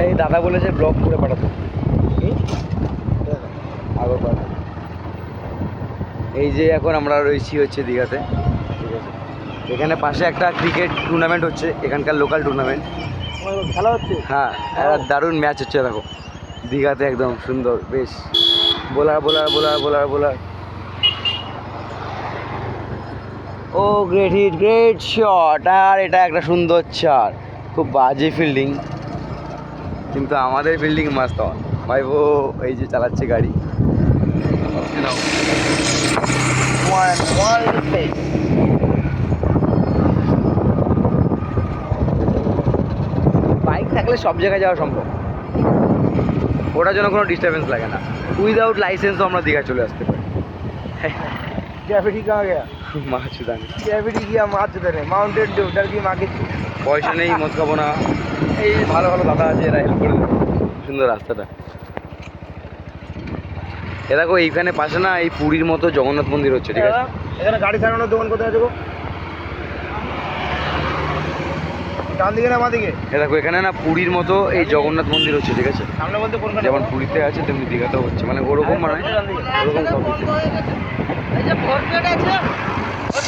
এই দাদা বলেছে ব্লগ করে পাঠাতো আগরপাড়া। এই যে এখন আমরা রয়েছি হচ্ছে দীঘাতে, ঠিক আছে। এখানে পাশে একটা ক্রিকেট টুর্নামেন্ট হচ্ছে, এখানকার লোকাল টুর্নামেন্ট খেলা হচ্ছে। হ্যাঁ, একটা দারুণ ম্যাচ হচ্ছে দেখো দীঘাতে, একদম সুন্দর বেশ। Bowler bowler bowler bowler bowler, oh great hit, great shot. আর এটা একটা সুন্দর চার, খুব বাজে ফিল্ডিং, কিন্তু আমাদের ফিল্ডিং মাস্ত ভাই। ও এই যে চালাচ্ছে গাড়ি, বাইক থাকলে সব জায়গায় যাওয়া সম্ভব, ওটার জন্য কোনো ডিস্টারবেন্স লাগে না। উইদাউট লাইসেন্সও আমরা দীঘায় চলে আসতে পারি। গ্র্যাভিটি कहाँ गया? মাছুদানি গ্র্যাভিটি গিয়া মাছ ধরে মাউন্টেন ডিউ ডাল কি মাকে পয়সা নেই, মদ খাবো না। এই ভালো ভালো দাদা আছে, এরা হেল্প করে দেবে। সুন্দর রাস্তাটা। এ দেখো এইখানে পাশে না এই পুরীর মতো জগন্নাথ মন্দির হচ্ছে, ঠিক আছে। এখানে গাড়ি সারানোর দোকান কোথায় আছে গো? ডান দিকে না বাঁ দিকে? এ দেখো এখানে না পুরীর মতো এই জগন্নাথ মন্দির হচ্ছে, ঠিক আছে। সামনে বলতে কোনখানে? যেমন পুরীতে আছে তেমনি দীঘাতেও হচ্ছে, মানে ওরকম মানে ওরকম সব কিছু। এই যে ফোর প্লেট আছে